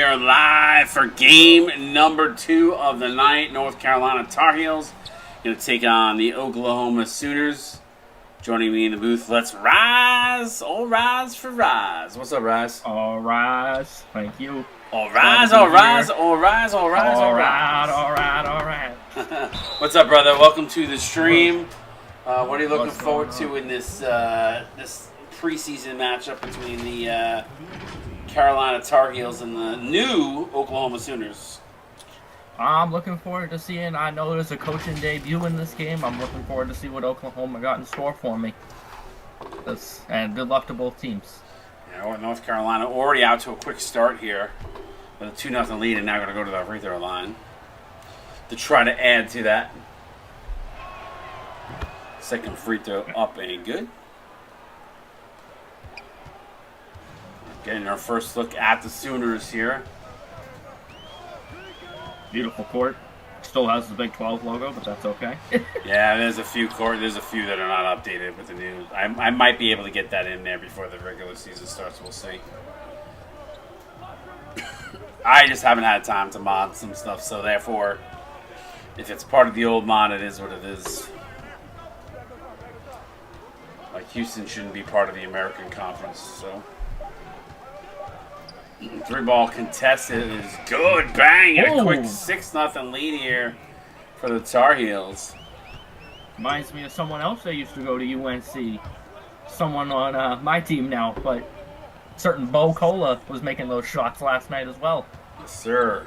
are live for game number 2 of the night. North Carolina Tar Heels going to take on the Oklahoma Sooners. Joining me in the booth, let's rise. All rise for Rise. What's up, Rise? All rise. Thank you. All rise, all rise, all rise, all rise, all right, all right, all right. What's up, brother? Welcome to the stream. What are you looking forward to in this this preseason matchup between the Carolina Tar Heels and the new Oklahoma Sooners? I'm looking forward to seeing. I know there's a coaching debut in this game. I'm looking forward to see what Oklahoma got in store for me. And good luck to both teams. Yeah, North Carolina already out to a quick start here with a 2-0 lead, and now going to go to the free throw line to try to add to that. Second free throw up ain't good. Getting our first look at the Sooners here. Beautiful court. Still has the Big 12 logo, but that's okay. Yeah, there's a few that are not updated with the new. I might be able to get that in there before the regular season starts. We'll see. I just haven't had time to mod some stuff, so therefore, if it's part of the old mod, it is what it is. Like Houston shouldn't be part of the American Conference, so. 3-ball contested is good. Bang! A quick 6-0 lead here for the Tar Heels. Reminds me of someone else that used to go to UNC. Someone on my team now, but certain Bo Cola was making those shots last night as well. Yes, sir.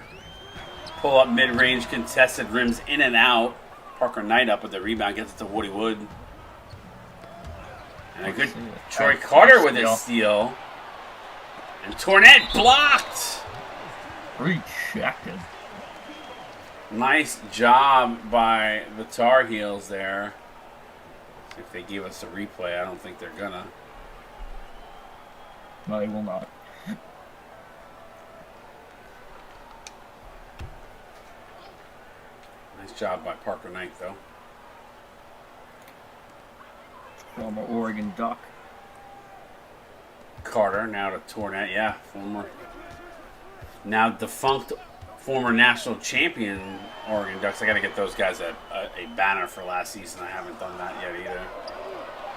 Pull up mid-range contested, rims in and out. Parker Knight up with the rebound, gets it to Woody Wood. And a good Troy Carter with his steal. And Tornette blocked. Rejected. Nice job by the Tar Heels there. If they give us a replay, I don't think they're gonna. No, they will not. Nice job by Parker Knight, though. Former Oregon Duck. Carter now to Tornette, yeah, former, now defunct, former national champion Oregon Ducks. I got to get those guys a banner for last season. I haven't done that yet either.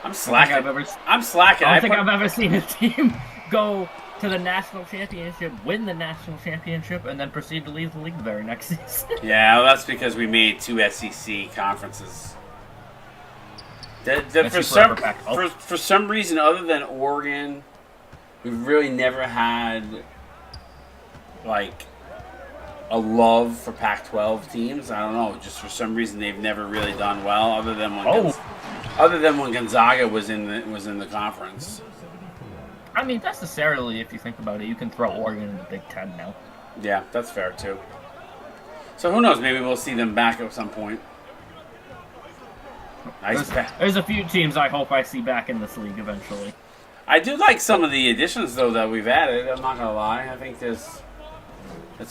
I'm slacking. I'm slacking. I don't think I've ever seen a team go to the national championship, win the national championship, and then proceed to leave the league the very next season. Yeah, well, that's because we made 2 SEC conferences. For some reason, other than Oregon, we've really never had, like, a love for Pac-12 teams. I don't know. Just for some reason, they've never really done well, other than when Gonzaga was in the conference. I mean, necessarily, if you think about it, you can throw Oregon in the Big Ten now. Yeah, that's fair, too. So who knows? Maybe we'll see them back at some point. There's a few teams I hope I see back in this league eventually. I do like some of the additions, though, that we've added. I'm not going to lie. I think it's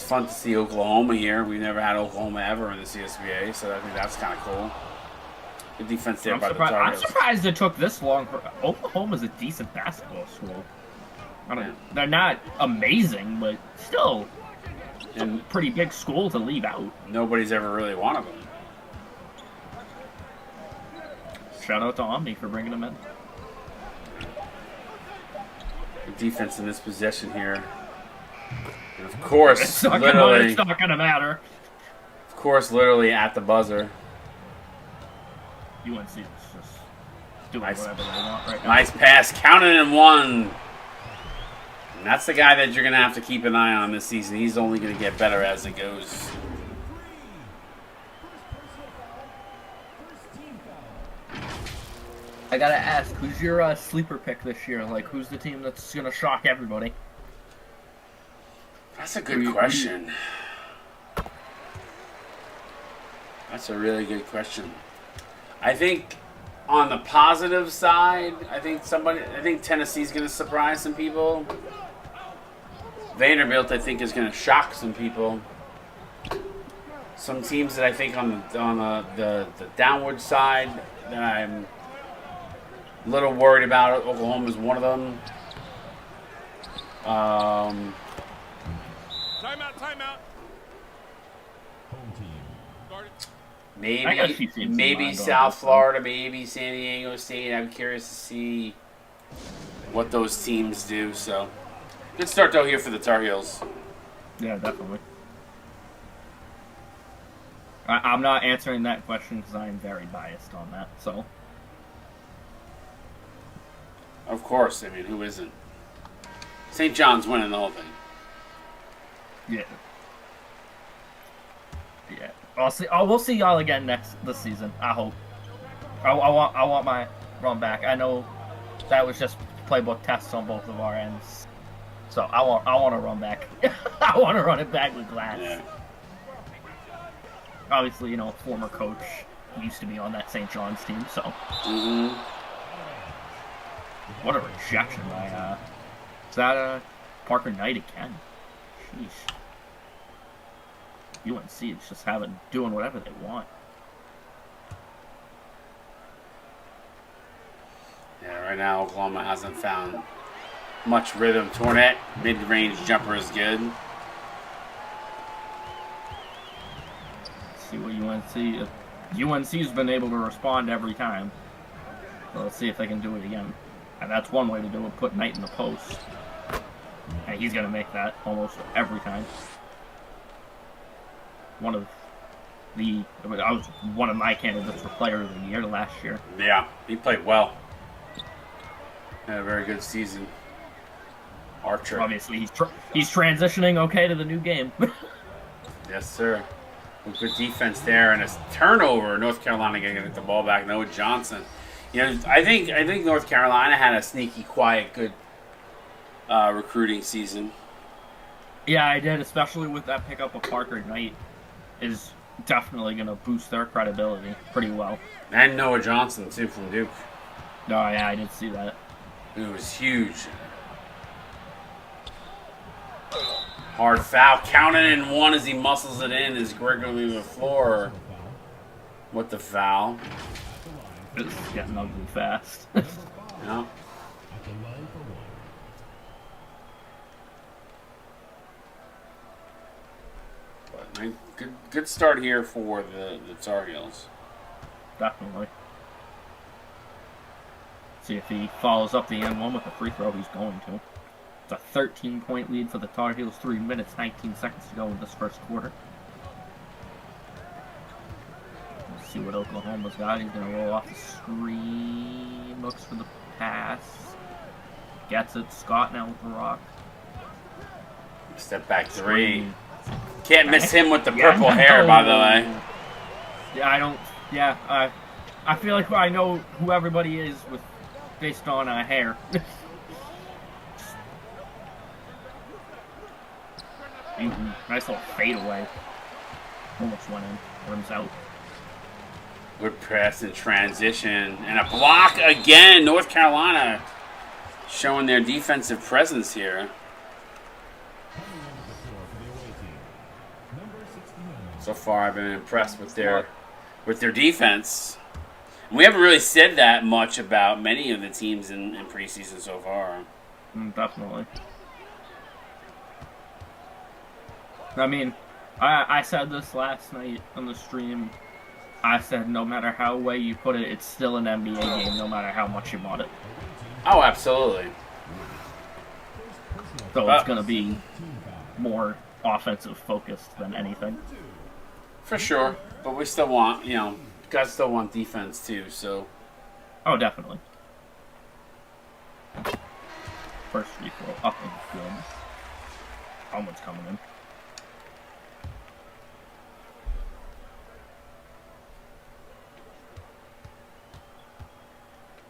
fun to see Oklahoma here. We've never had Oklahoma ever in the CSBA, so I think that's kind of cool. Good defense there by the Tar Heels. I'm surprised it took this long. Oklahoma's a decent basketball school. They're not amazing, but still, it's a pretty big school to leave out. Nobody's ever really wanted them. Shout out to Omni for bringing them in. Good defense in this possession here. And of course, it's not gonna matter. Of course, literally at the buzzer. UNC is just doing whatever they want right now. Nice pass, counted in one. And that's the guy that you're gonna have to keep an eye on this season. He's only gonna get better as it goes. I gotta ask, who's your sleeper pick this year? Like, who's the team that's gonna shock everybody? That's a good question. That's a really good question. I think on the positive side, I think Tennessee's gonna surprise some people. Vanderbilt, I think, is gonna shock some people. Some teams that I think on the downward side that I'm a little worried about. Oklahoma's one of them. Timeout. Maybe South Florida, maybe San Diego State. I'm curious to see what those teams do. So, good start though here for the Tar Heels. Yeah, definitely. I'm not answering that question because I am very biased on that. So, of course, I mean, who isn't? St. John's winning the whole thing. Yeah. Yeah. I'll see. We'll see y'all again this season. I hope. I want my run back. I know that was just playbook tests on both of our ends. So I want to run back. I want to run it back with Glass. Yeah. Obviously, you know, former coach used to be on that St. John's team. So. What a rejection by is that Parker Knight again? Sheesh. UNC is just doing whatever they want. Yeah, right now Oklahoma hasn't found much rhythm. Tornette, mid-range jumper is good. Let's see what UNC. UNC's been able to respond every time. So let's see if they can do it again. And that's one way to do it. Put Knight in the post, and he's gonna make that almost every time. I was one of my candidates for Player of the Year last year. Yeah, he played well. Had a very good season. Archer. Obviously, he's transitioning okay to the new game. Yes, sir. With good defense there and a turnover. North Carolina going to get the ball back. Noah Johnson. You know, I think North Carolina had a sneaky, quiet, good recruiting season. Yeah, I did, especially with that pickup of Parker Knight. Is definitely going to boost their credibility pretty well. And Noah Johnson, too, from Duke. Oh, yeah, I did see that. It was huge. Hard foul. Counting in one as he muscles it in as Greg will leave the floor. With the foul. It's getting ugly fast. Yeah. Good start here for the Tar Heels. Definitely. See if he follows up the N1 with a free throw. He's going to. It's a 13-point lead for the Tar Heels. 3 minutes, 19 seconds to go in this first quarter. Let's see what Oklahoma's got. He's going to roll off the screen. Looks for the pass. Gets it. Scott now with the rock. Step back three. Can't miss him with the purple hair, by the way. Yeah, I don't. Yeah, I feel like I know who everybody is based on hair. Nice little fadeaway. Almost went in. Rims out. Good press and transition. And a block again. North Carolina showing their defensive presence here. So far, I've been impressed with their defense. And we haven't really said that much about many of the teams in preseason so far. Definitely. I mean, I said this last night on the stream. I said no matter how way you put it, it's still an NBA game, no matter how much you bought it. Oh, absolutely. So it's going to be more offensive focused than anything. For sure. But we still want, guys still want defense too, so. Oh, definitely. First free throw up and good. Someone's coming in.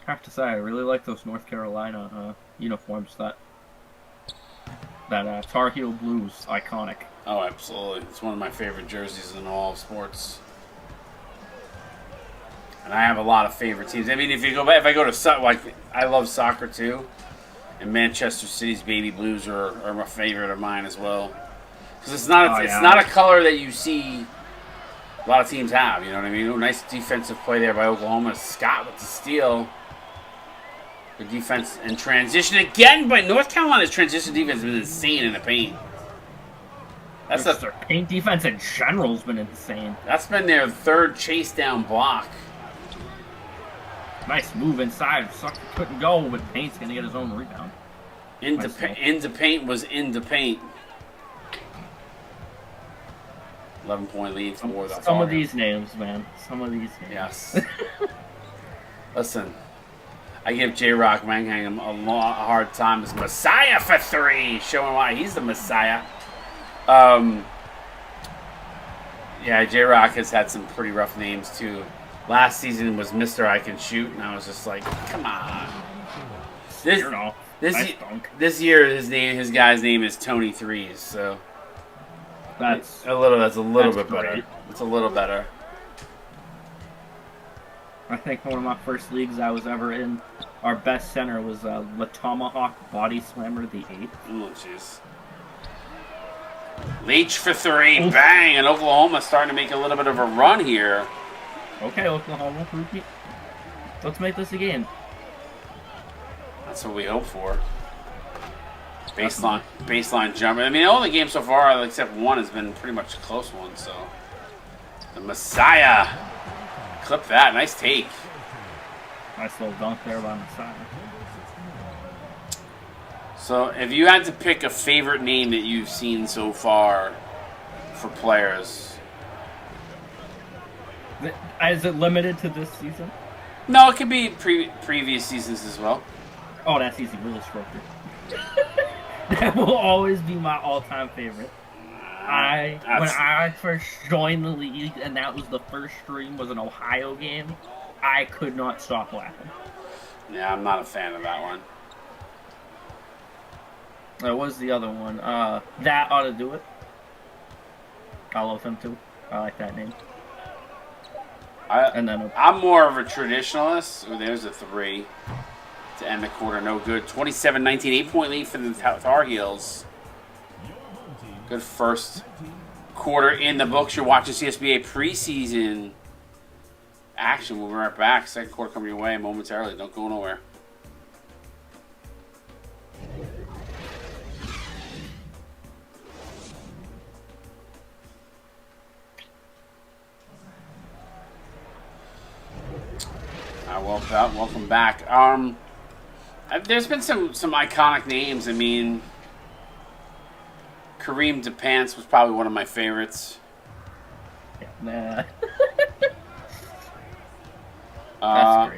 I have to say, I really like those North Carolina uniforms. That Tar Heel blue's iconic. Oh, absolutely. It's one of my favorite jerseys in all of sports. And I have a lot of favorite teams. I mean, if I go to I love soccer too, and Manchester City's baby blues are my favorite of mine as well. Because it's not a color that you see a lot of teams have. You know what I mean? Oh, nice defensive play there by Oklahoma. Scott with the steal. Good defense and transition again by North Carolina's transition defense has been insane in the paint. That's their paint defense in general has been insane. That's been their third chase down block. Nice move inside. Sucker couldn't go, but Paint's gonna get his own rebound. Into paint was into paint. 11-point lead for the Some of these names, man. Some of these names. Yes. Listen, I give J-Rock Mangham a hard time as Messiah for 3, showing why he's the Messiah. Yeah, J-Rock has had some pretty rough names too. Last season was Mr. I Can Shoot, and I was just like, come on. This year, his guy's name is Tony Threes, so that's a little bit better. It's a little better. I think one of my first leagues I was ever in, our best center was the Tomahawk Body Slammer the 8th. Oh, jeez. Leach for 3, bang! And Oklahoma's starting to make a little bit of a run here. Okay, Oklahoma, repeat. Let's make this a game. That's what we hope for. Baseline jumper. I mean, all the games so far, except one, has been pretty much a close one. So, the Messiah. Clip that. Nice take. Nice little dunk there by Messiah. So, if you had to pick a favorite name that you've seen so far for players, is it limited to this season? No, it could be previous seasons as well. Oh, that's easy. Willis Schroeder. That will always be my all-time favorite. When I first joined the league, and that was the first stream, was an Ohio game, I could not stop laughing. Yeah, I'm not a fan of that one. There was the other one. That ought to do it. I love him too. I like that name. I'm more of a traditionalist. Oh, there's a 3 to end the quarter. No good. 27-19, 8-point lead for the Tar Heels. Good first quarter in the books. You're watching CSBA preseason action. We'll be right back. Second quarter coming your way momentarily. Don't go nowhere. Welcome back. There's been some iconic names. I mean, Kareem DePants was probably one of my favorites. Nah. That's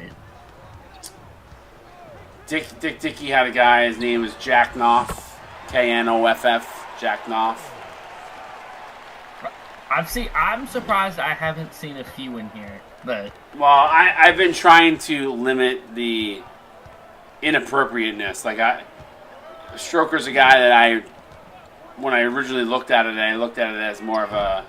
great. Dickey had a guy. His name was Jack Knopf, Knoff, Jack Knopf. I'm surprised I haven't seen a few in here. Well, I've been trying to limit the inappropriateness. Like, Stroker's a guy that when I originally looked at it, I looked at it as more of a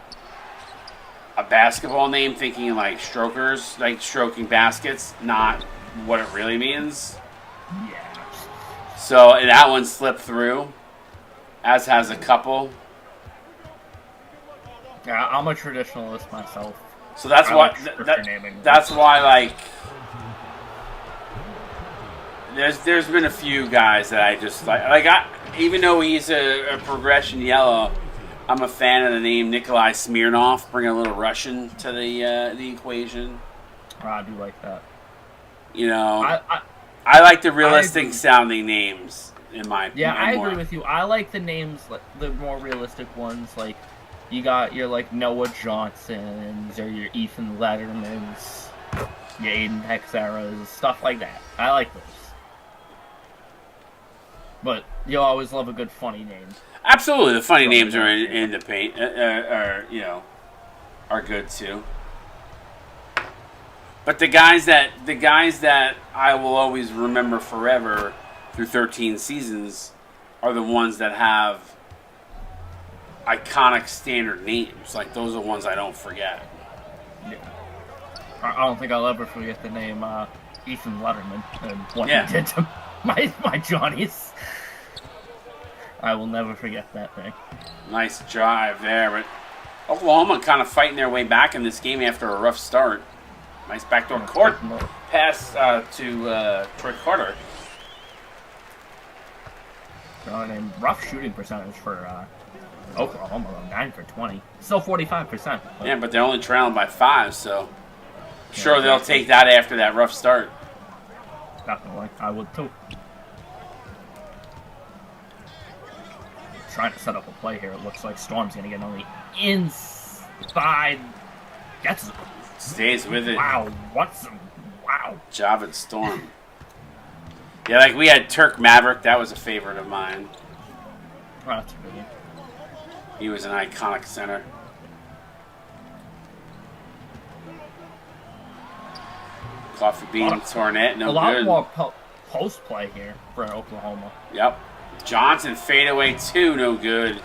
basketball name, thinking like strokers, like stroking baskets, not what it really means. Yeah. So that one slipped through, as has a couple. Yeah, I'm a traditionalist myself. So that's why that's why, like, there's been a few guys that I just like even though he's a progression yellow, I'm a fan of the name Nikolai Smirnov, bringing a little Russian to the equation. I do like that. You know, I like the realistic sounding names in my I agree with you. I like the names, like the more realistic ones, like. You got your, like, Noah Johnsons or your Ethan Lettermans, your Aiden Hexeras, stuff like that. I like those. But you'll always love a good funny name. Absolutely. The funny names are in the paint, are good too. But the guys that I will always remember forever through 13 seasons are the ones that have iconic standard names. Like, those are the ones I don't forget. Yeah. I don't think I'll ever forget the name Ethan Letterman and what he did to my Johnnies. I will never forget that thing. Nice drive there, but Oklahoma kind of fighting their way back in this game after a rough start. Nice backdoor court pass to Troy Carter. Rough shooting percentage for Oklahoma, 9 for 20. Still 45%. Yeah, but they're only trailing by 5, so sure Yeah, they'll take that after that rough start. Definitely. I would too. Trying to set up a play here. It looks like Storm's going to get on the inside. Gets it. Stays with it. Wow. Wow. Job at Storm. Yeah, like we had Turk Maverick. That was a favorite of mine. Oh, that's a good one. He was an iconic center. Coffee Bean, Tornette, no good. A lot good. more post play here for Oklahoma. Yep. Johnson fadeaway 2, no good.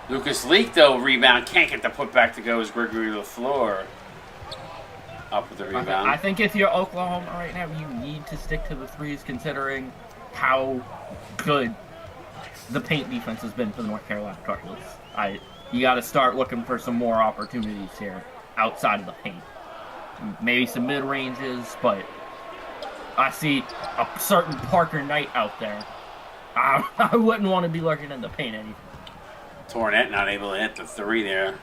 Lucas Leak, though, rebound. Can't get the putback to go as Gregory LaFleur. Up with the rebound. I think if you're Oklahoma right now, you need to stick to the threes considering how good the paint defense has been for the North Carolina Tar Heels. You got to start looking for some more opportunities here outside of the paint. Maybe some mid-ranges, but I see a certain Parker Knight out there. I wouldn't want to be lurking in the paint anything. Tornette not able to hit the 3 there.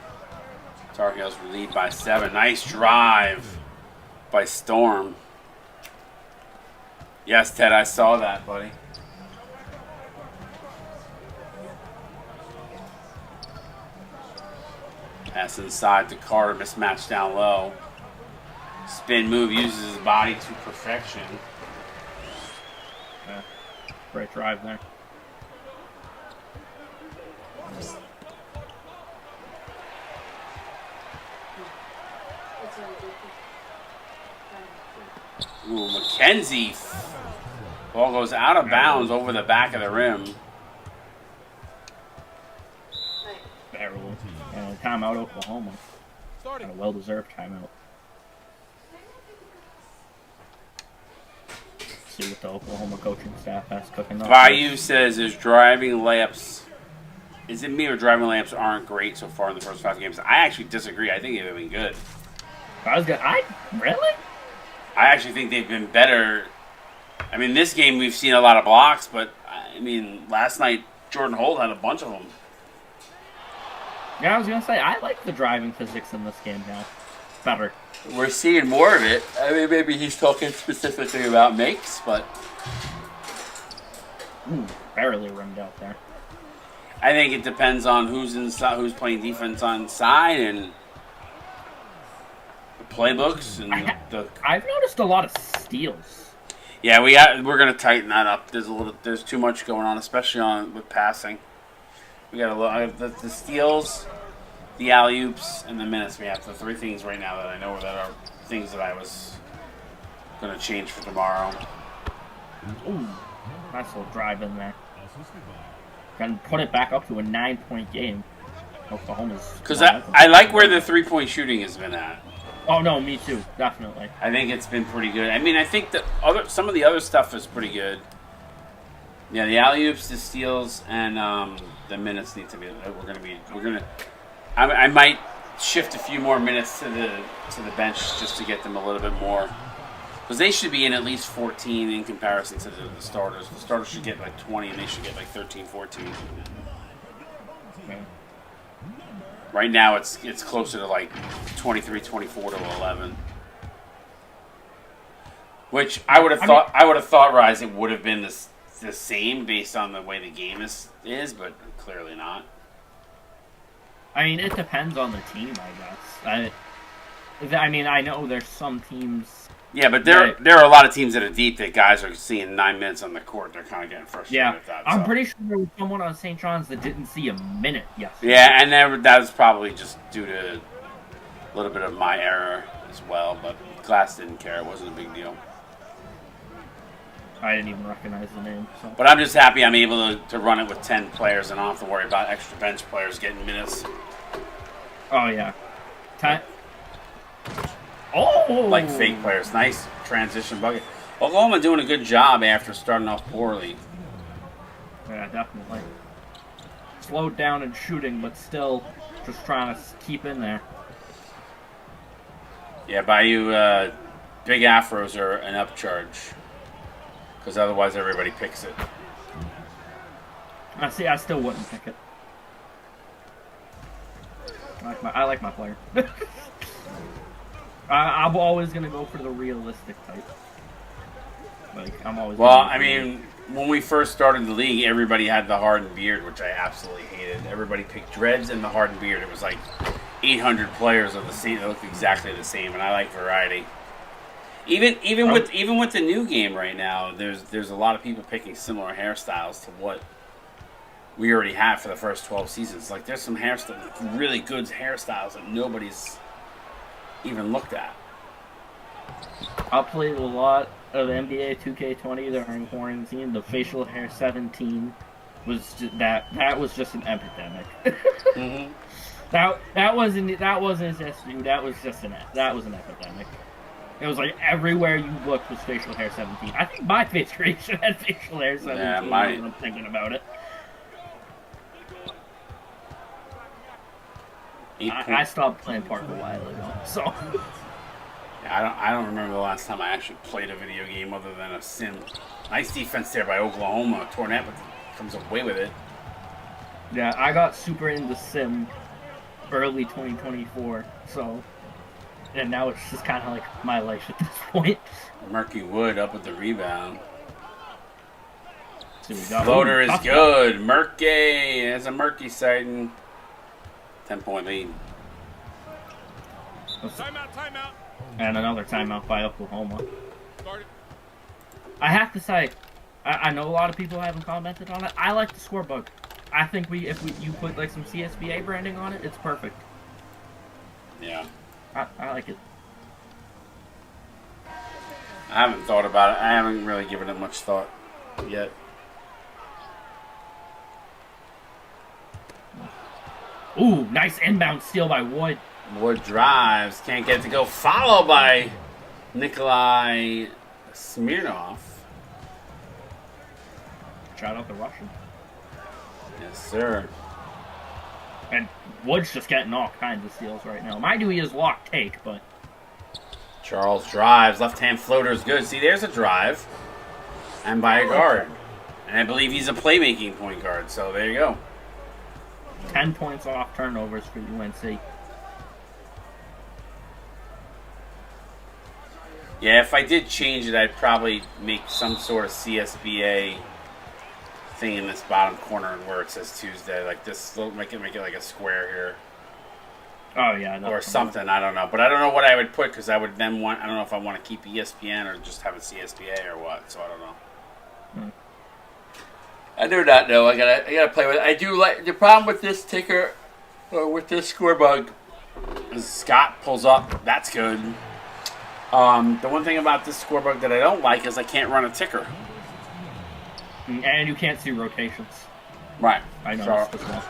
Tar Heels lead by 7. Nice drive by Storm. Yes, Ted, I saw that, buddy. Pass inside to Carter, mismatch down low. Spin move, uses his body to perfection. Yeah, great drive there. Ooh, McKenzie. Ball goes out of bounds over the back of the rim. Barely. And timeout Oklahoma. And a well-deserved timeout. See what the Oklahoma coaching staff has cooking up. Bayou says there's driving layups. Is it me or driving layups aren't great so far in the first 5 games? I actually disagree. I think they've been good. Really? I actually think they've been better. I mean, this game we've seen a lot of blocks, but I mean, last night Jordan Holt had a bunch of them. Yeah, I was going to say, I like the driving physics in this game now. Better. We're seeing more of it. I mean, maybe he's talking specifically about makes, but... Ooh, barely rimmed out there. I think it depends on who's inside, who's playing defense on side, and the playbooks, and I've noticed a lot of steals. Yeah, we're gonna tighten that up. There's too much going on, especially with passing. We got a lot the steals, the alley-oops, and the minutes. We have the 3 things right now that I know that are things that I was gonna change for tomorrow. Ooh, nice little drive in there. Can put it back up to a 9-point game. Oklahoma's. Because I like where the 3-point shooting has been at. Oh no, me too, definitely. I think it's been pretty good. I mean, I think that some of the other stuff is pretty good. Yeah, the alley-oops, the steals, and the minutes need to be. I might shift a few more minutes to the bench just to get them a little bit more, because they should be in at least 14 in comparison to the starters. The starters should get like 20, and they should get like 13, 14. Okay. Right now, it's closer to like 23, 24 to 11. Which I would have thought, Rise, it would have been the same based on the way the game is, but clearly not. I mean, it depends on the team, I guess. I mean, I know there's some teams. Yeah, but there are a lot of teams that are deep that guys are seeing 9 minutes on the court. They're kind of getting frustrated with that. I'm pretty sure there was someone on St. John's that didn't see a minute yesterday. Yeah, and that was probably just due to a little bit of my error as well, but Glass didn't care. It wasn't a big deal. I didn't even recognize the name. So. But I'm just happy I'm able to run it with 10 players and I don't have to worry about extra bench players getting minutes. Oh, yeah. Oh! Like fake players. Nice transition bucket. Oklahoma doing a good job after starting off poorly. Yeah, definitely. Slowed down in shooting, but still just trying to keep in there. Yeah, Bayou, big afros are an upcharge. Because otherwise everybody picks it. I still wouldn't pick it. I like my player. I'm always gonna go for the realistic type. Like I'm always. Well, I mean, when we first started the league, everybody had the hardened beard, which I absolutely hated. Everybody picked dreads and the hardened beard. It was like 800 players of the same that looked exactly the same, and I like variety. Even with the new game right now, there's a lot of people picking similar hairstyles to what we already have for the first 12 seasons. Like there's some really good hairstyles that nobody's even looked at. I played a lot of NBA 2K20 during quarantine. The facial hair 17 was that was just an epidemic. Mm-hmm. That wasn't just you. That was an epidemic. It was like everywhere you looked was facial hair 17. I think my fifth creation had facial hair 17. Yeah, I'm thinking about it. I stopped playing Park a while ago, so. Yeah, I don't remember the last time I actually played a video game other than a sim. Nice defense there by Oklahoma. Tornette comes away with it. Yeah, I got super into sim early 2024, so. And now it's just kind of like my life at this point. Murky Wood up with the rebound. So we got Floater is good. Murky has a Murky sighting. 10-point lead. Timeout. And another timeout by Oklahoma. I have to say, I know a lot of people haven't commented on it. I like the score bug. I think you put like some CSBA branding on it, it's perfect. Yeah. I like it. I haven't thought about it. I haven't really given it much thought yet. Ooh, nice inbound steal by Wood. Wood drives. Can't get it to go. Followed by Nikolai Smirnov. Shout out the Russian. Yes, sir. And Wood's just getting all kinds of steals right now. Mind you, he is lock take, but... Charles drives. Left-hand floater is good. See, there's a drive. And by a guard. And I believe he's a playmaking point guard, so there you go. 10 points off turnovers for UNC. Yeah, if I did change it, I'd probably make some sort of CSBA thing in this bottom corner where it says Tuesday, like this. Make it like a square here. Oh yeah, or something. I don't know, but I don't know what I would put because I would then want. I don't know if I want to keep ESPN or just have a CSBA or what. So I don't know. I do not know. I gotta play with it. I do like the problem with this ticker or with this score bug is Scott pulls up. That's good. The one thing about this score bug that I don't like is I can't run a ticker. And you can't see rotations. Right. I noticed as well.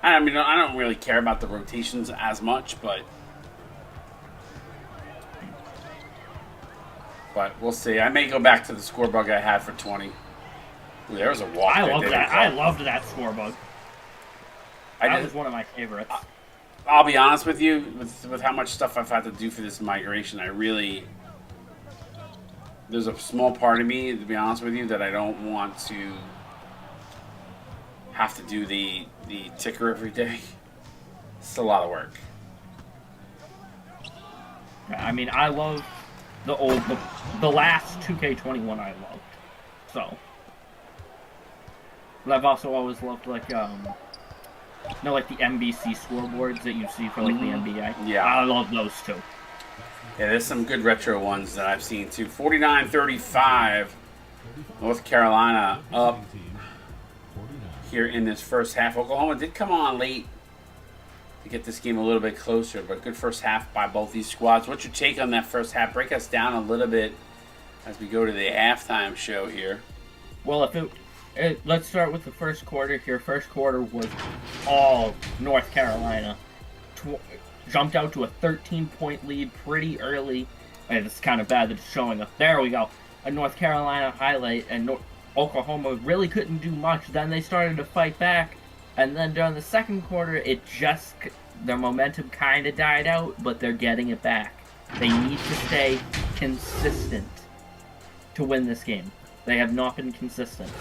I mean, I don't really care about the rotations as much, but we'll see. I may go back to the score bug I had for 20. Ooh, there was a walk. I loved that. I loved that score bug. That was one of my favorites. I'll be honest with you, with how much stuff I've had to do for this migration, there's a small part of me, to be honest with you, that I don't want to have to do the ticker every day. It's a lot of work. I mean, I love the last 2K21 I loved. So. But I've also always loved, like, like the NBC scoreboards that you see for, like, the NBA. Yeah. I love those, too. Yeah, there's some good retro ones that I've seen, too. 49-35. North Carolina up here in this first half. Oklahoma did come on late to get this game a little bit closer, but good first half by both these squads. What's your take on that first half? Break us down a little bit as we go to the halftime show here. Well, let's start with the first quarter here. First quarter was all North Carolina. Jumped out to a 13-point lead pretty early. And it's kind of bad that it's showing up. There we go. A North Carolina highlight, and Oklahoma really couldn't do much. Then they started to fight back. And then during the second quarter, their momentum kind of died out, but they're getting it back. They need to stay consistent to win this game. They have not been consistent.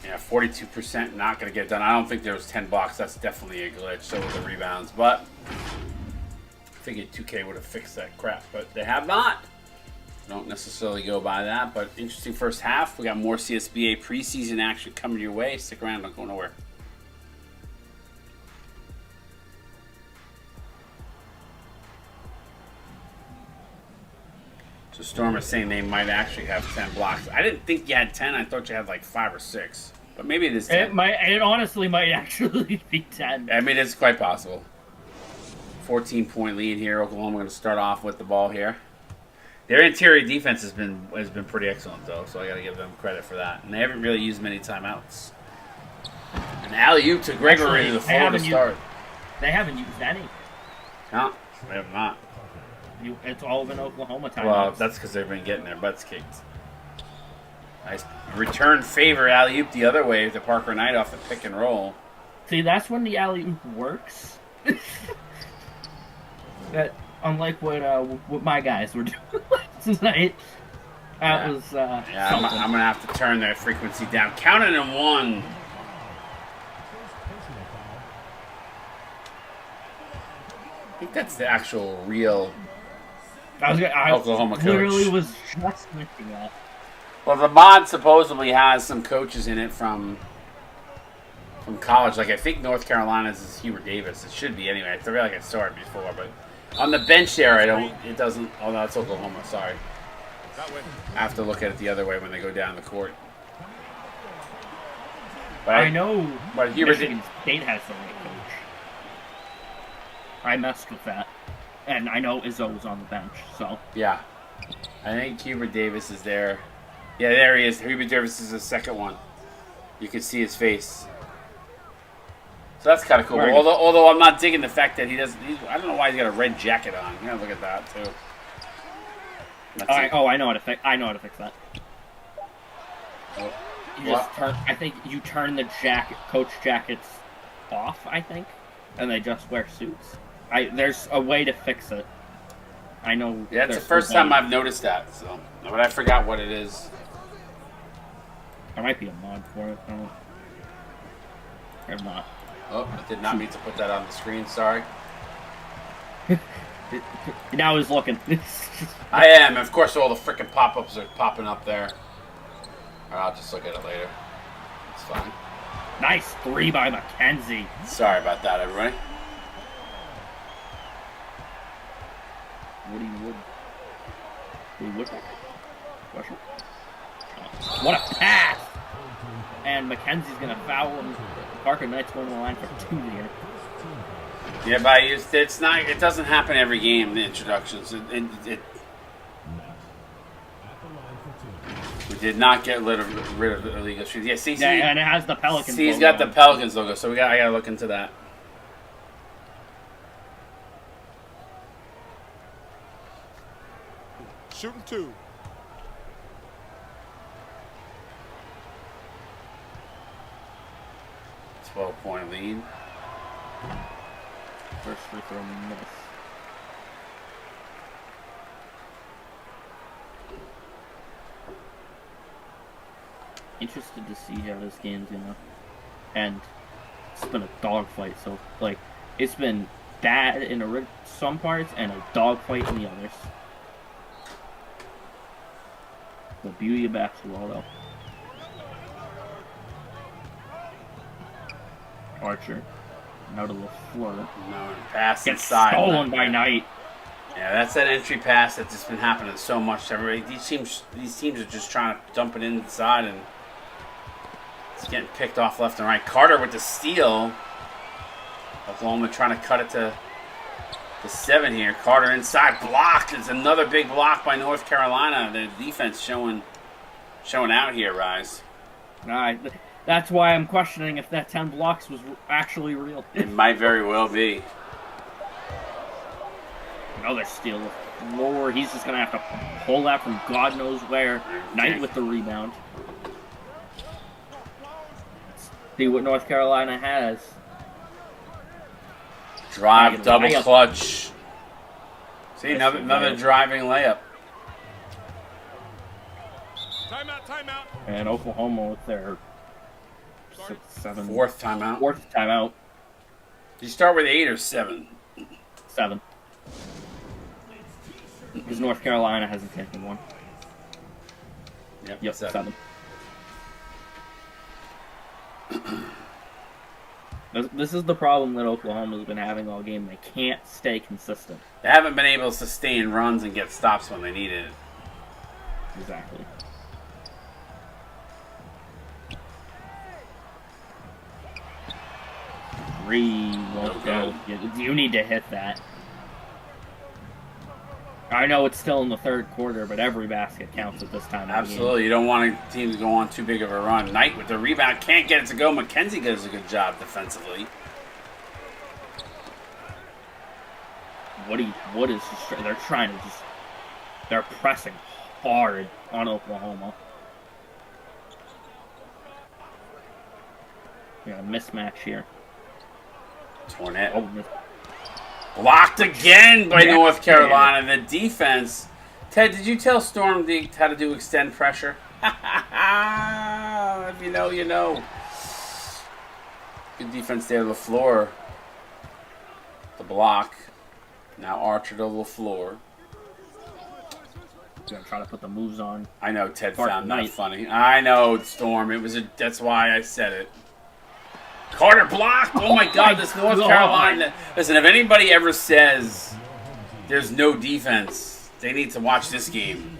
Yeah, Yeah, 42% not going to get done. I don't think there was 10 blocks. That's definitely a glitch. So with the rebounds. But I figured 2K would have fixed that crap. But they have not. Don't necessarily go by that. But interesting first half. We got more CSBA preseason action coming your way. Stick around. Don't go nowhere. So Storm is saying they might actually have 10 blocks. I didn't think you had 10. I thought you had like 5 or 6. But maybe it is 10. It honestly might actually be 10. I mean, it's quite possible. 14-point lead here. Oklahoma going to start off with the ball here. Their interior defense has been pretty excellent, though, so I got to give them credit for that. And they haven't really used many timeouts. An alley-oop to Gregory to the floor to start. They haven't used any. No, they have not. It's all been Oklahoma timeouts. Well, that's because they've been getting their butts kicked. Nice return favor alley-oop the other way to Parker Knight off the pick and roll. See, that's when the alley-oop works. That, unlike what my guys were doing tonight. That was yeah, I'm going to have to turn that frequency down. Counting in 1. I think that's the actual real Oklahoma coach. Literally was just thinking that. Well, the mod supposedly has some coaches in it from college. Like, I think North Carolina's is Hubert Davis. It should be anyway. I feel like I saw it before, but on the bench there, it doesn't. Oh, no, it's Oklahoma. Sorry. I have to look at it the other way when they go down the court. But I know but Hubert Michigan State has the right coach. I messed with that. And I know Izzo was on the bench, so. Yeah. I think Hubert Davis is there. Yeah, there he is. Hubert Davis is the second one. You can see his face. So that's kind of cool. Although I'm not digging the fact that he doesn't. I don't know why he's got a red jacket on. You gotta look at that too. I know how to fix. I know how to fix that. Oh. You just turn. I think you turn the coach jackets off. I think, and they just wear suits. There's a way to fix it. I know. Yeah, it's the first time I've noticed that. So, but I forgot what it is. There might be a mod for it. Or not. Oh, I did not mean to put that on the screen. Sorry. Now he's looking. I am. Of course, all the freaking pop-ups are popping up there. Or I'll just look at it later. It's fine. Nice 3 by McKenzie. Sorry about that, everybody. Woody Woodpecker. What a pass! And McKenzie's gonna foul him. Parker Knight's going to the line for 2 here. Yeah, but it's not. It doesn't happen every game. The introductions. We did not get rid of the illegal shoes. Yeah, see, and it has the Pelicans. See, he's got the Pelicans logo, so I gotta look into that. Shooting 2. Point lead. First free throw miss. Interested to see how this game's gonna end. It's been a dogfight, so like it's been bad in some parts and a dogfight in the others. The beauty of basketball, though. Archer, out of the floor. No, pass Gets inside. Stolen by Knight. Yeah, that's that entry pass that's just been happening so much to everybody. These teams are just trying to dump it inside, and it's getting picked off left and right. Carter with the steal. Oklahoma trying to cut it to 7 here. Carter inside, blocked. It's another big block by North Carolina. The defense showing out here, Rise. That's why I'm questioning if that 10 blocks was actually real. It might very well be. Another steal of the floor. He's just going to have to pull that from God knows where. Knight with the rebound. See what North Carolina has. Drive, double clutch. See, another driving layup. Timeout. And Oklahoma with their 6, 7. Fourth timeout. Fourth timeout. Did you start with 8 or 7? 7. Because North Carolina hasn't taken one. Yep, 7. This is the problem that Oklahoma's been having all game. They can't stay consistent. They haven't been able to sustain runs and get stops when they needed it. Exactly. Won't go. You need to hit that. I know it's still in the third quarter, but every basket counts at this time. Absolutely. You don't want a team to go on too big of a run. Knight with the rebound. Can't get it to go. McKenzie does a good job defensively. They're trying to they're pressing hard on Oklahoma. We got a mismatch here. Tornette. Oh, blocked again by North Carolina. The defense. Ted, did you tell Storm how to do extend pressure? If you know, you know. Good defense there, LaFleur. The block. Now Archer to LaFleur. Gonna try to put the moves on. I know Ted found that funny. I know, Storm. That's why I said it. Carter blocked! Oh my God, this North Carolina. Listen, if anybody ever says there's no defense, they need to watch this game.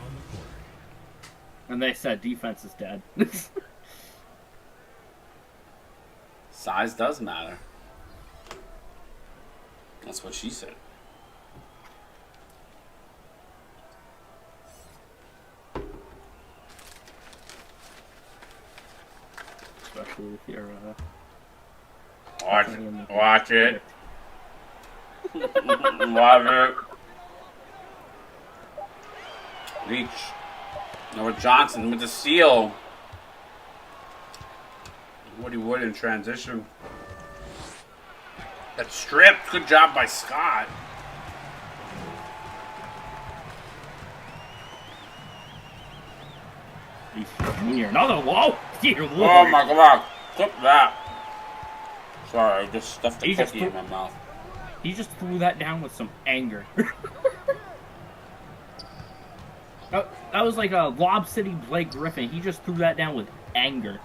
And they said defense is dead. Size does matter. That's what she said. Especially with your... Watch it. Love it. Reach. Noah Johnson with the steal. Woody Wood in transition. That strip. Good job by Scott. Another wall. Oh my God. Clip that. Sorry, I just stuffed a cookie in my mouth. He just threw that down with some anger. that was like a Lob City Blake Griffin. He just threw that down with anger.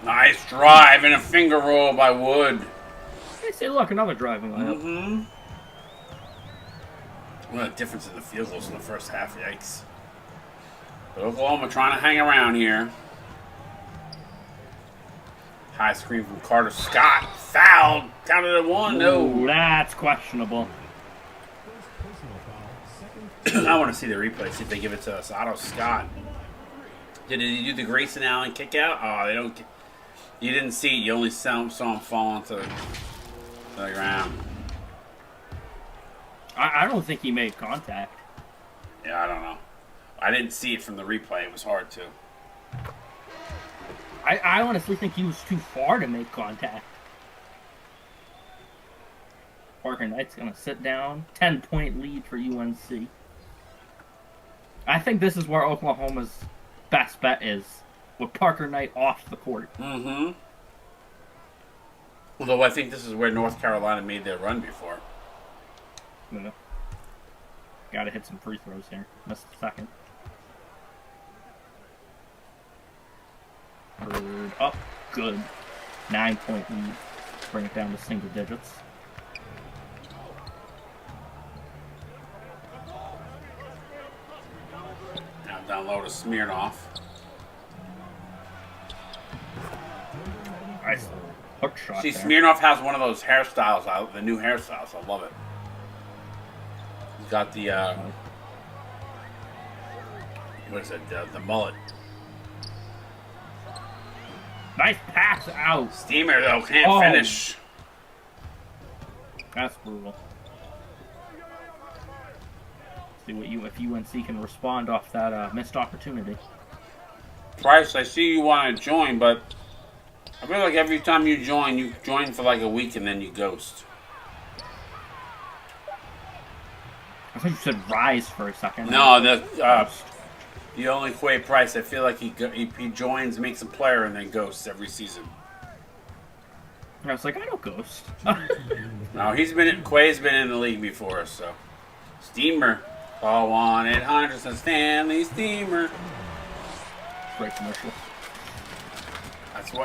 Nice drive and a finger roll by Wood. They say, look, another driving layup. Mm-hmm. What a difference in the field goals in the first half. Yikes. But Oklahoma trying to hang around here. High screen from Carter Scott. Fouled. Counted at 1. No. Ooh, that's questionable. I want to see the replay. See if they give it to us. Otto Scott. Did he do the Grayson Allen kick out? Oh, they don't. You didn't see it. You only saw him fall into the ground. I don't think he made contact. Yeah, I don't know. I didn't see it from the replay. It was hard to. I honestly think he was too far to make contact. Parker Knight's going to sit down. 10-point lead for UNC. I think this is where Oklahoma's best bet is, with Parker Knight off the court. Mm-hmm. Although I think this is where North Carolina made their run before. Yeah. Got to hit some free throws here. Missed the second. Third up. Good. 9-point lead. Bring it down to single digits. Now down low to Smirnoff. Nice hook shot. See, there. Smirnoff has one of those hairstyles out, the new hairstyles. I love it. He's got the, what is it, the mullet. Nice pass out. Steamer, though, can't finish. That's brutal. See what if UNC can respond off that missed opportunity. Price, I see you want to join, but I feel like every time you join for like a week and then you ghost. I thought you said rise for a second. No, The only Quay Price, I feel like he joins, makes a player, and then ghosts every season. I was like, I don't ghost. No, Quay's been in the league before, so. Steamer. Call 1-800 Stanley Steamer. Great commercial.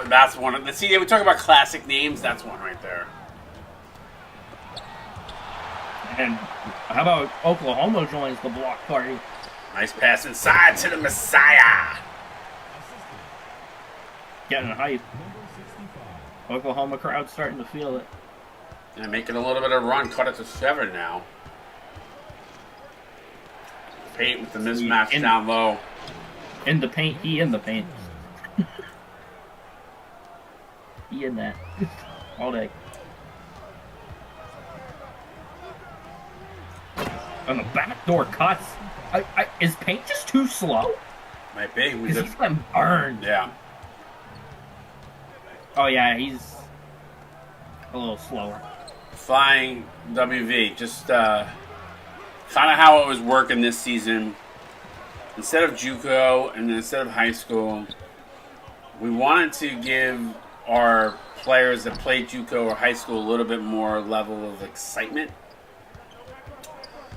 That's one of the. See, we talk about classic names. That's one right there. And how about Oklahoma joins the block party? Nice pass inside to the Messiah. Getting hype. Oklahoma crowd starting to feel it. And making a little bit of a run. Cut it to 7 now. Paint with the mismatch down low. In the paint. He in the paint. He in that. All day. And the backdoor cuts. Is paint just too slow? Might be. Because he's been burned. Yeah. Oh, yeah, he's a little slower. Flying WV. Just kind of how it was working this season. Instead of JUCO and instead of high school, we wanted to give our players that played JUCO or high school a little bit more level of excitement.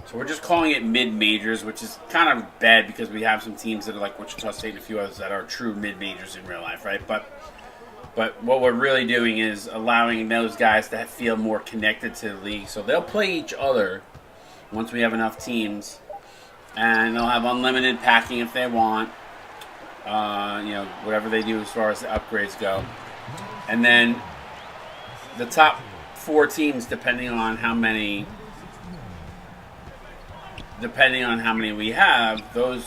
So we're just calling it mid-majors, which is kind of bad because we have some teams that are like Wichita State and a few others that are true mid-majors in real life, right? But what we're really doing is allowing those guys to feel more connected to the league. So they'll play each other once we have enough teams, and they'll have unlimited packing if they want. Whatever they do as far as the upgrades go. And then the top 4 teams, depending on how many we have, those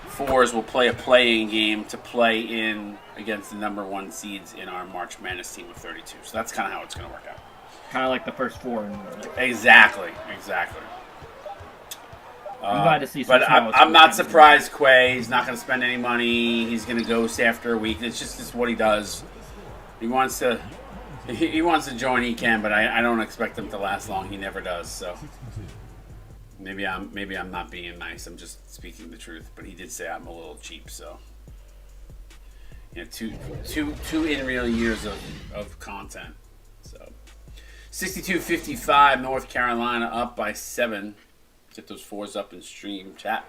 4s will play a play-in game to play in against the number 1 seeds in our March Madness team of 32. So that's kind of how it's going to work out. Kind of like the first 4. Exactly. I'm glad to see some. But I'm not surprised Quay's not going to spend any money. He's going to ghost after a week. It's what he does. He wants to join. He can, but I don't expect him to last long. He never does. So maybe I'm not being nice. I'm just speaking the truth. But he did say I'm a little cheap. So two in real years of content. So 62-55, North Carolina up by 7. Get those 4s up in stream chat.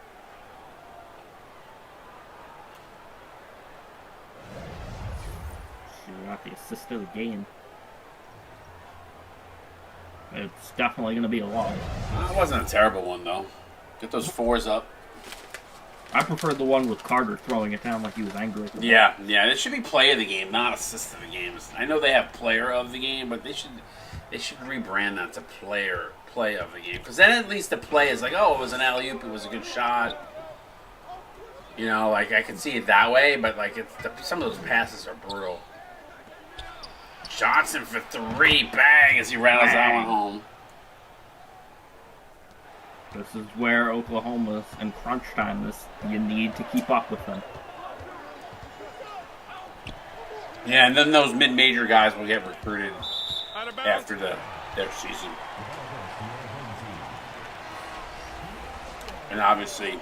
She got the assist of the game. It's definitely going to be a long. It wasn't a terrible one, though. Get those 4s up. I preferred the one with Carter throwing it down like he was angry. Yeah. It should be play of the game, not assist of the game. I know they have player of the game, but they should rebrand that to play of the game. Because then at least the play is like, oh, it was an alley-oop, it was a good shot. I can see it that way, but some of those passes are brutal. Johnson for 3, bang, as he rattles that one home. This is where Oklahoma's in crunch time. You need to keep up with them. Yeah, and then those mid-major guys will get recruited after their season. And obviously,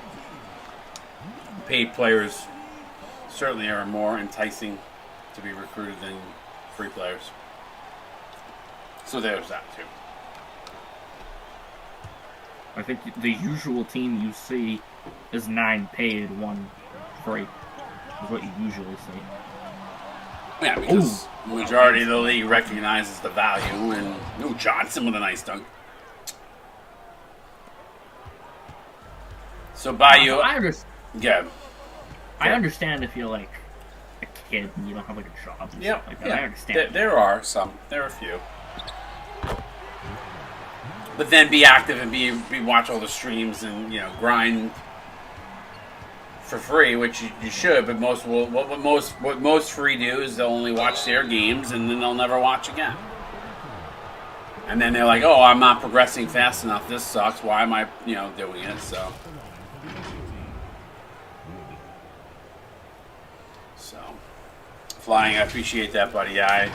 paid players certainly are more enticing to be recruited than free players. So there's that too. I think the usual team you see is 9 paid, 1 free. Is what you usually see. Yeah, because the majority of the league recognizes the value. And Johnson with a nice dunk. So Bayou, I understand if you're like a kid and you don't have like a job. And stuff like that. I understand. There are some. There are a few. But then be active and watch all the streams and grind for free, which you should. But what most free do is they'll only watch their games and then they'll never watch again. And then they're like, oh, I'm not progressing fast enough. This sucks. Why am I doing it? So flying, I appreciate that, buddy. Yeah, I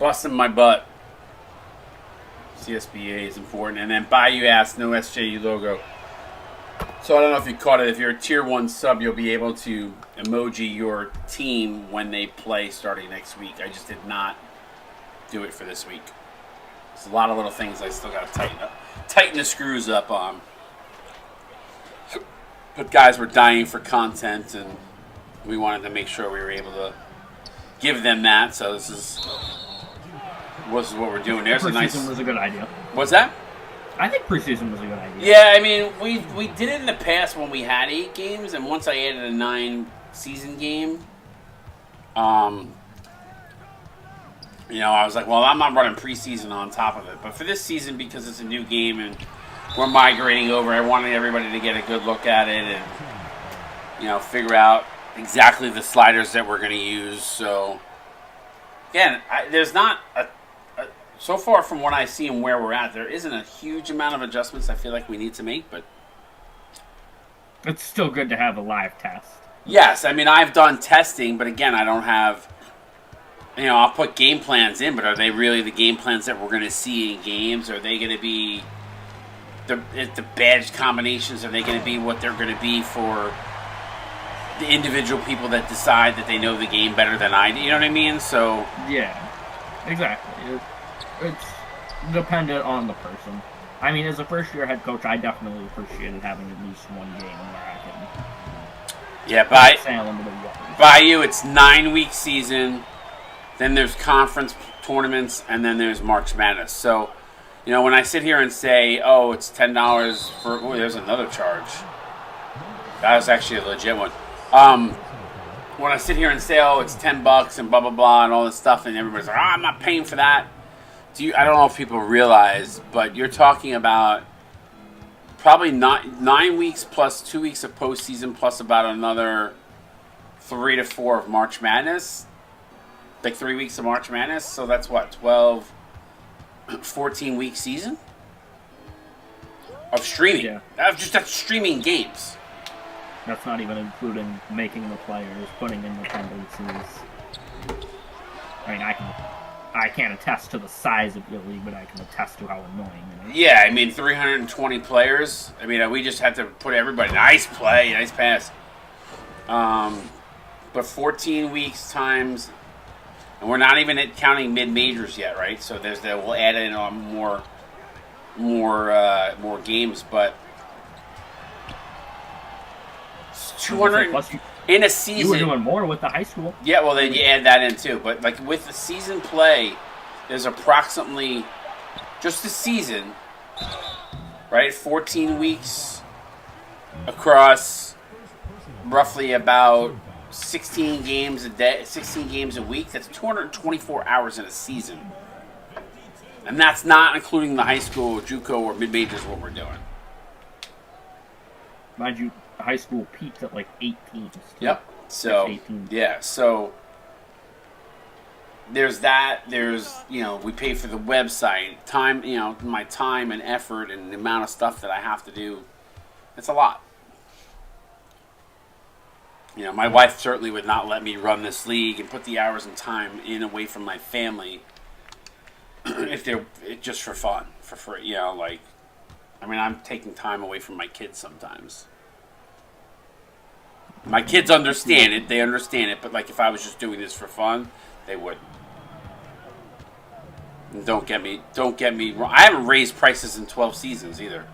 busting my butt. CSBA is important. And then Bayou asked, no SJU logo. So I don't know if you caught it. If you're a Tier 1 sub, you'll be able to emoji your team when they play starting next week. I just did not do it for this week. There's a lot of little things I still got to tighten the screws up on. But guys were dying for content, and we wanted to make sure we were able to give them that. So this is what we're doing. There's a nice. Preseason was a good idea. What's that? I think preseason was a good idea. Yeah, I mean, we did it in the past when we had 8 games, and once I added a 9-season game, I was like, well, I'm not running preseason on top of it. But for this season, because it's a new game and we're migrating over, I wanted everybody to get a good look at it and, figure out exactly the sliders that we're going to use. So, again, there's not so far from what I see and where we're at, there isn't a huge amount of adjustments I feel like we need to make, but it's still good to have a live test. Yes, I mean, I've done testing, but again, I don't have, I'll put game plans in, but are they really the game plans that we're going to see in games? Are they going to be the badge combinations? Are they going to be what they're going to be for the individual people that decide that they know the game better than I do? You know what I mean? So yeah, exactly. It's dependent on the person. I mean, as a first-year head coach, I definitely appreciated having at least one game where I can. Yeah, by you, it's 9-week season. Then there's conference tournaments, and then there's March Madness. So, when I sit here and say, "Oh, it's $10 for," there's another charge. That was actually a legit one. When I sit here and say, "Oh, it's $10 and blah blah blah" and all this stuff, and everybody's like, "Oh, I'm not paying for that." I don't know if people realize, but you're talking about probably 9 weeks plus 2 weeks of postseason plus about another 3 to 4 of March Madness. Like 3 weeks of March Madness. So that's what, 12, 14-week season of streaming. Yeah. That's streaming games. That's not even including making the players, putting in the tendencies. I mean, I can't attest to the size of your league, but I can attest to how annoying it is. Yeah, I mean, 320 players. I mean, we just had to put everybody. Nice play, nice pass. But 14 weeks times, and we're not even counting mid-majors yet, right? So we'll add in on more games, but 200 in a season. You were doing more with the high school. Yeah, well, then you add that in too. But like with the season play, there's approximately just the season, right? 14 weeks across roughly about 16 games a day, 16 games a week. That's 224 hours in a season, and that's not including the high school, JUCO, or mid-majors. What we're doing. Mind you, high school peaked at like 8 teams. Yep. So, yeah. So, there's that. There's, we pay for the website. Time, my time and effort and the amount of stuff that I have to do. It's a lot. My wife certainly would not let me run this league and put the hours and time in away from my family if they're just for fun, for free. I'm taking time away from my kids sometimes. My kids understand it. They understand it. But, if I was just doing this for fun, they wouldn't. And don't get me wrong. I haven't raised prices in 12 seasons either.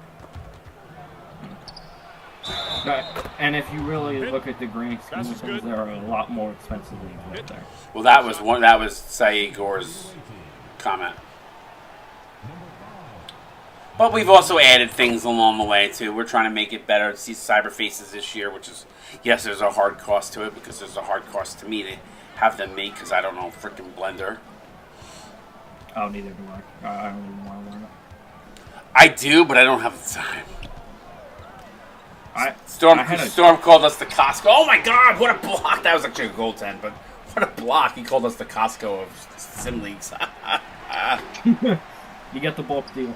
And if you really look at the grand scheme of things, there are a lot more expensive leagues out there. Well, that was Saeed Gore's comment. But we've also added things along the way, too. We're trying to make it better. See Cyber Faces this year, which is, yes, there's a hard cost to it, because there's a hard cost to me to have them make, because I don't know freaking Blender. Oh, neither do I. I don't even want to learn it. I do, but I don't have the time. Storm called us the Costco. Oh, my God, what a block. That was actually a goaltend, but what a block. He called us the Costco of sim leagues. You get the bulk deal.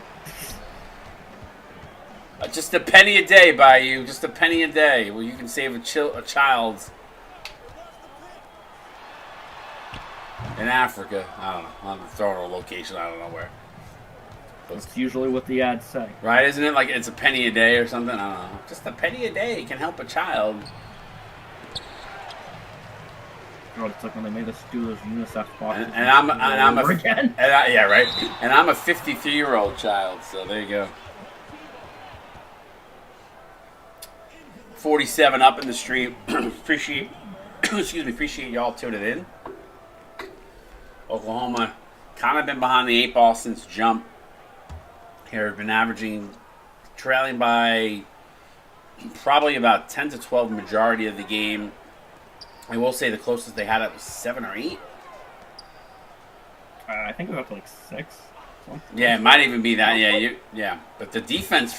Just a penny a day, Bayou. Just a penny a day. Well, you can save a child in Africa. I don't know. I'm throwing a location. I don't know where. That's usually what the ads say. Right? Isn't it like it's a penny a day or something? I don't know. Just a penny a day can help a child. Oh, it's like when they made us do those UNICEF boxes. And I'm a again. yeah, right. And I'm a 53-year-old child, so there you go. 47 up in the stream. appreciate y'all tuning in. Oklahoma kind of been behind the 8 ball since jump. Here have been trailing by probably about 10 to 12 majority of the game. I will say the closest they had it was 7 or 8. I think it was up to like 6. Yeah, it might even be that. Yeah. But the defense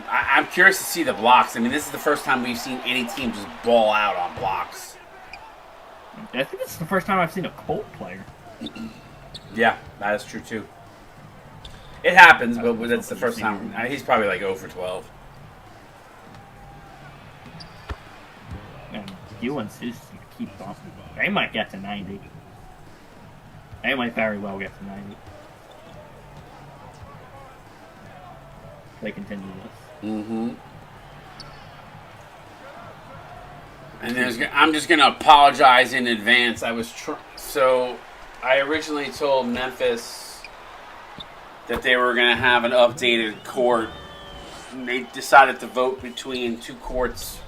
I'm curious to see the blocks. I mean, this is the first time we've seen any team just ball out on blocks. I think it's the first time I've seen a Colt player. Yeah, that is true too. It happens, but that's the first time. He's probably like 0 for 12. And UNC just keep going. They might get to 90. They might very well get to 90. They continue this. Mm-hmm. And I'm just gonna apologize in advance. So I originally told Memphis that they were gonna have an updated court, and they decided to vote between 2 courts.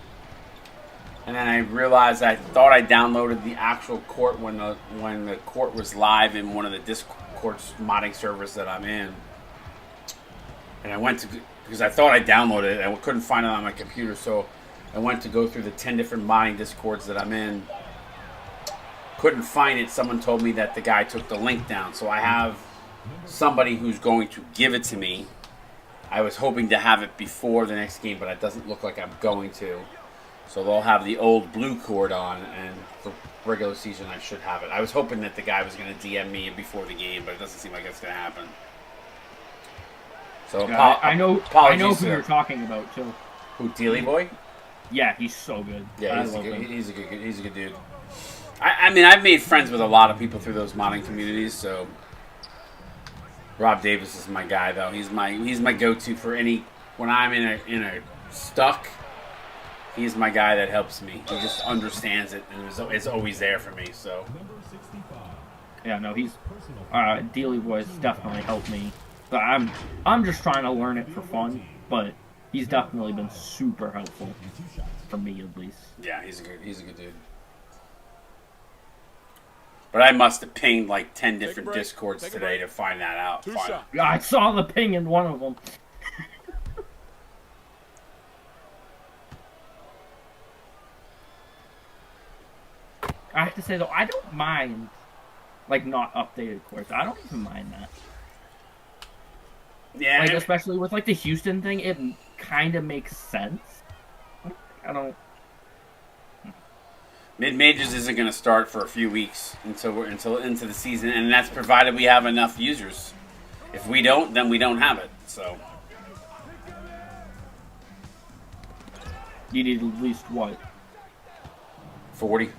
And then I realized I thought I downloaded the actual court when the court was live in one of the Discord's modding servers that I'm in. And I went to, because I thought I downloaded it, I couldn't find it on my computer, so I went to go through the 10 different modding Discords that I'm in. Couldn't find it. Someone told me that the guy took the link down. So I have somebody who's going to give it to me. I was hoping to have it before the next game, but it doesn't look like I'm going to. So they'll have the old blue cord on, and for regular season I should have it. I was hoping that the guy was going to DM me before the game, but it doesn't seem like it's going to happen. So I know who you're talking about too. Who, Dealey Boy? Yeah, he's so good. Yeah, he's a good dude. I mean, I've made friends with a lot of people through those modding communities. So Rob Davis is my guy, though. He's my go-to for when I'm in a stuck. He's my guy that helps me. He just understands it and is always there for me. So yeah, no, he's Dealey Boy's definitely helped me. But I'm just trying to learn it for fun, but he's definitely been super helpful for me at least. Yeah, he's a good dude. But I must have pinged like 10 different Discords today to find that out. Yeah, I saw the ping in one of them. I have to say though, I don't mind like not updated courts. I don't even mind that. Yeah, like especially with like the Houston thing, it kind of makes sense. I don't. Mid-majors isn't going to start for a few weeks until into the season, and that's provided we have enough users. If we don't, then we don't have it. So you need at least what? 40.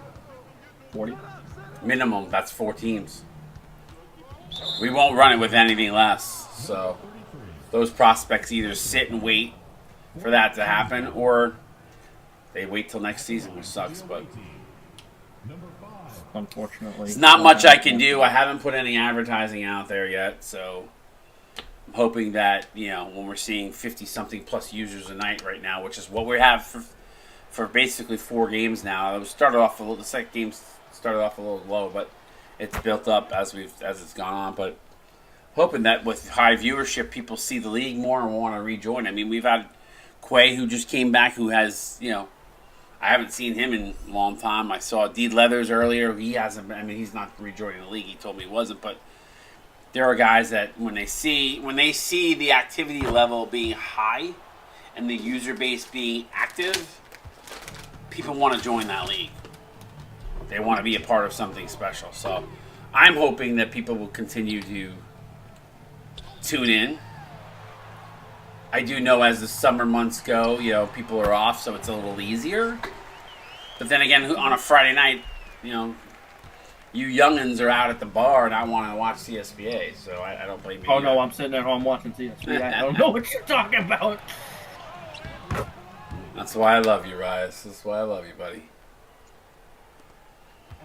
40? Minimum. That's 4 teams. We won't run it with anything less. So those prospects either sit and wait for that to happen, or they wait till next season, which sucks. But unfortunately, it's not much I can do. I haven't put any advertising out there yet, so I'm hoping that when we're seeing 50-something plus users a night right now, which is what we have for basically 4 games now. The second game started off a little low, but it's built up as it's gone on. But hoping that with high viewership, people see the league more and want to rejoin. I mean, we've had Quay, who just came back, who has, I haven't seen him in a long time. I saw Deed Leathers earlier. He hasn't. I mean, he's not rejoining the league. He told me he wasn't. But there are guys that when they see the activity level being high and the user base being active, people want to join that league. They want to be a part of something special. So I'm hoping that people will continue to tune in. I do know as the summer months go, people are off, so it's a little easier. But then again, on a Friday night, you youngins are out at the bar and I want to watch CSBA, so I don't blame you. Oh no, I'm sitting at home watching CSB. I don't know what you're talking about. That's why I love you, Rise. That's why I love you, buddy.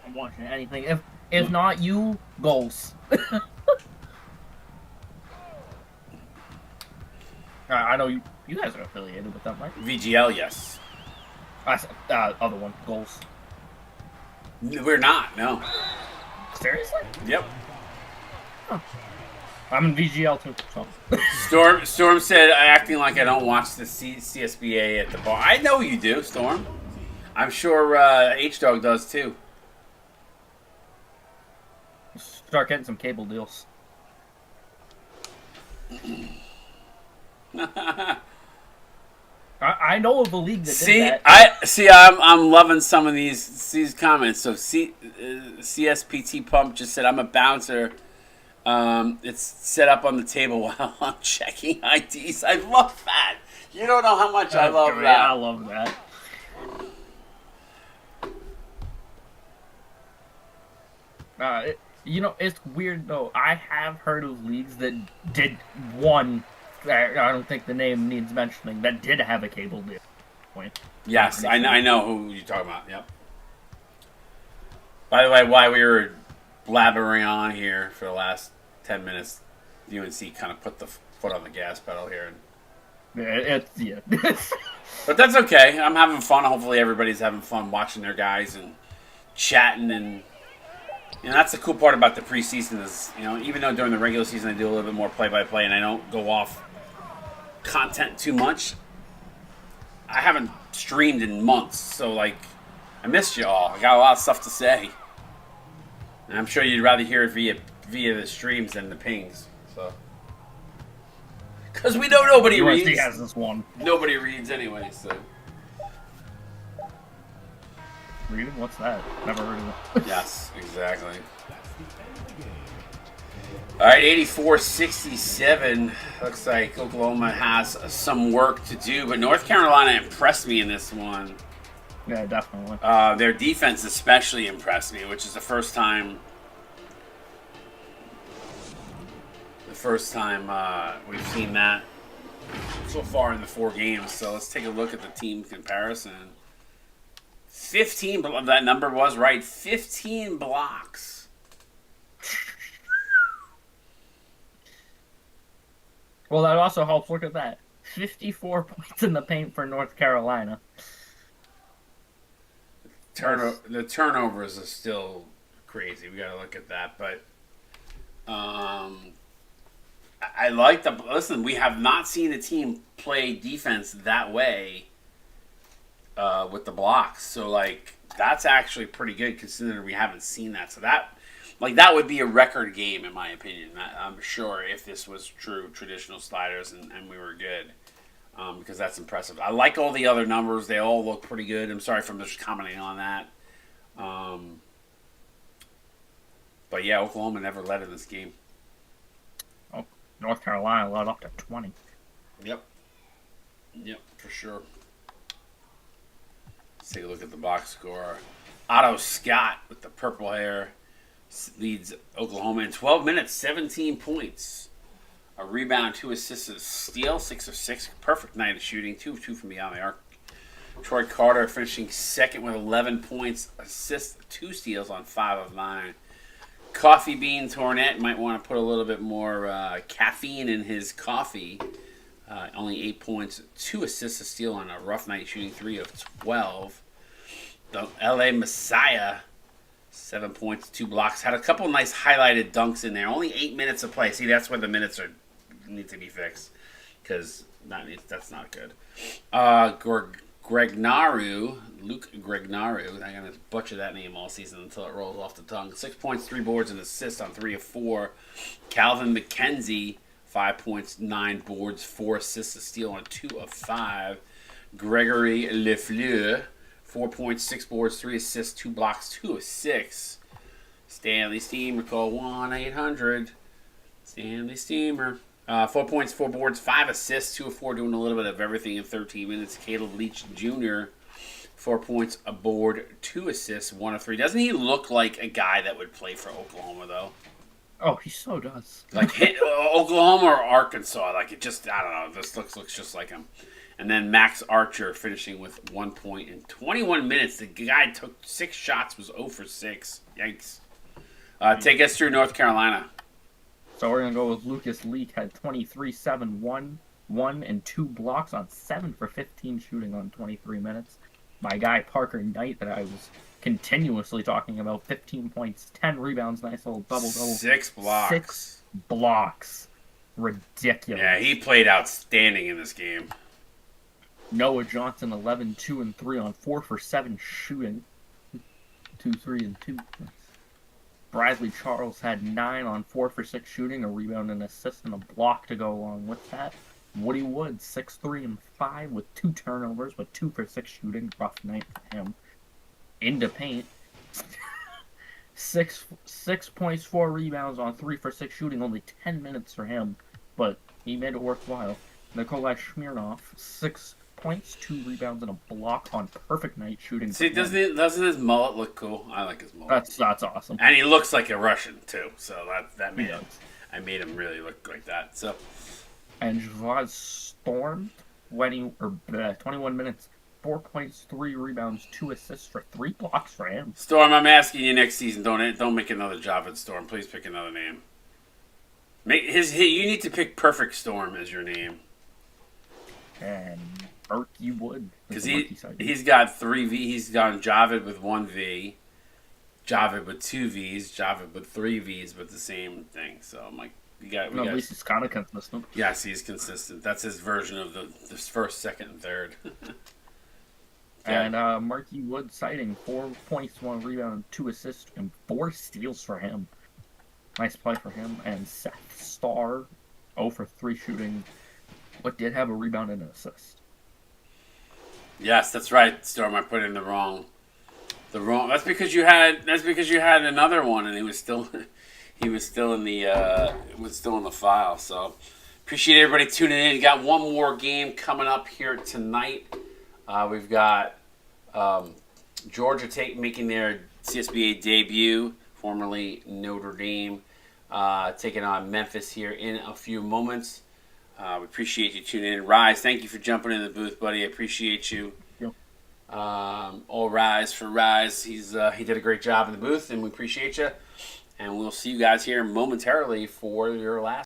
I'm watching anything. If not you, goals. I know you guys are affiliated with them, right? VGL, yes. Other one, goals. We're not, no. Seriously? Yep. Huh. I'm in VGL too. So. Storm said, acting like I don't watch the CSBA at the bar. I know you do, Storm. I'm sure H-Dog does too. Start getting some cable deals. I know of a league that did that. I'm loving some of these comments. So CSPT Pump just said, I'm a bouncer. It's set up on the table while I'm checking IDs. I love that. You don't know how much I love great. that. I love that. It's weird though. I have heard of leagues that did one. I don't think the name needs mentioning. That did have a cable deal. Yes, I know who you're talking about. Yep. By the way, while we were blabbering on here for the last 10 minutes, UNC kind of put the foot on the gas pedal here. Yeah. But that's okay. I'm having fun. Hopefully everybody's having fun watching their guys and chatting. And that's the cool part about the preseason is, even though during the regular season I do a little bit more play-by-play and I don't go off content too much, I haven't streamed in months. So, I missed you all. I got a lot of stuff to say. And I'm sure you'd rather hear it via the streams than the pings. So, because we know nobody reads. USD has this one. Nobody reads anyway. So, reading? What's that? Never heard of it. Yes, exactly. All right, 84-67. Looks like Oklahoma has some work to do, but North Carolina impressed me in this one. Yeah, definitely. Their defense especially impressed me, which is the first time we've seen that so far in the 4 games. So let's take a look at the team comparison. 15, that number was right. 15 blocks. Well, that also helps. Look at that. 54 points in the paint for North Carolina. The turnovers are still crazy. We got to look at that. But I like listen, we have not seen a team play defense that way with the blocks. So, that's actually pretty good considering we haven't seen that. So that would be a record game in my opinion. I'm sure if this was true traditional sliders and we were good, because that's impressive. I like all the other numbers; they all look pretty good. I'm sorry for just commenting on that, but yeah, Oklahoma never led in this game. Oh, North Carolina led up to 20. Yep, for sure. Let's take a look at the box score. Otto Scott with the purple hair leads Oklahoma in 12 minutes, 17 points. A rebound, 2 assists, a steal, 6 of 6. Perfect night of shooting, 2 of 2 from beyond the arc. Troy Carter finishing second with 11 points, assists, 2 steals on 5 of 9. Coffee Bean Tornett might want to put a little bit more caffeine in his coffee. Only 8 points, 2 assists, a steal on a rough night, shooting 3 of 12. The LA Messiah, 7 points, 2 blocks. Had a couple nice highlighted dunks in there. Only 8 minutes of play. See, that's where the minutes need to be fixed, because that's not good. Luke Gregnaru. I'm going to butcher that name all season until it rolls off the tongue. 6 points, 3 boards, and assists on 3 of 4. Calvin McKenzie, 5 points, 9 boards, 4 assists, a steal on 2 of 5. Gregory Lefleur, 4 points, 6 boards, 3 assists, 2 blocks, 2 of 6. Stanley Steamer, call 1-800. Stanley Steamer. 4 points, 4 boards, 5 assists, 2 of 4, doing a little bit of everything in 13 minutes. Caleb Leach Jr., 4 points, a board, 2 assists, 1 of 3. Doesn't he look like a guy that would play for Oklahoma, though? Oh, he so does. Like Oklahoma or Arkansas. Like, it just, I don't know. This looks just like him. And then Max Archer finishing with 1 point in 21 minutes. The guy took 6 shots, was 0 for 6. Yikes. Take us through North Carolina. So we're going to go with Lucas Leak, had 23, 7, 1, 1, and 2 blocks on 7 for 15 shooting on 23 minutes. My guy Parker Knight that I was continuously talking about, 15 points, 10 rebounds, nice little double-double. 6 blocks. 6 blocks. Ridiculous. Yeah, he played outstanding in this game. Noah Johnson, 11, 2, and 3 on 4 for 7 shooting. 2, 3, and 2. Bradley Charles had 9 on 4 for 6 shooting, a rebound, an assist, and a block to go along with that. Woody Wood, 6, 3, and 5 with 2 turnovers, but 2 for 6 shooting. Rough night for him. Into paint. 6 points, 4 rebounds on 3 for 6 shooting. Only 10 minutes for him, but he made it worthwhile. Nikolai Smirnov, 6 points, 2 rebounds, and a block on perfect night shooting. See, doesn't his mullet look cool? I like his mullet. That's awesome. And he looks like a Russian too, so that made I made him really look like that. So. And Javad Storm, 21 minutes, 4 points, 3 rebounds, 2 assists for 3 blocks for him. Storm, I'm asking you next season, don't make another Javad Storm. Please pick another name. You need to pick Perfect Storm as your name. And Murky Wood. Because he's got 3 V. He's gone Javid with 1 V, Javid with 2 Vs, Javid with 3 Vs, but the same thing. So I'm like, at least he's kind of consistent. Yes, he's consistent. That's his version of the first, second, and third. And Marky Wood sighting 4 points, 1 rebound, and 2 assists, and 4 steals for him. Nice play for him. And Seth Starr, 0 for 3 shooting, but did have a rebound and an assist. Yes, that's right, Storm. I put in the wrong. That's because you had another one, and he was still in the file. So appreciate everybody tuning in. We got one more game coming up here tonight. We've got Georgia making their CSBA debut, formerly Notre Dame, taking on Memphis here in a few moments. We appreciate you tuning in. Rise, thank you for jumping in the booth, buddy. I appreciate you. Yep. All rise for Rise. He did a great job in the booth, and we appreciate you. And we'll see you guys here momentarily for your last.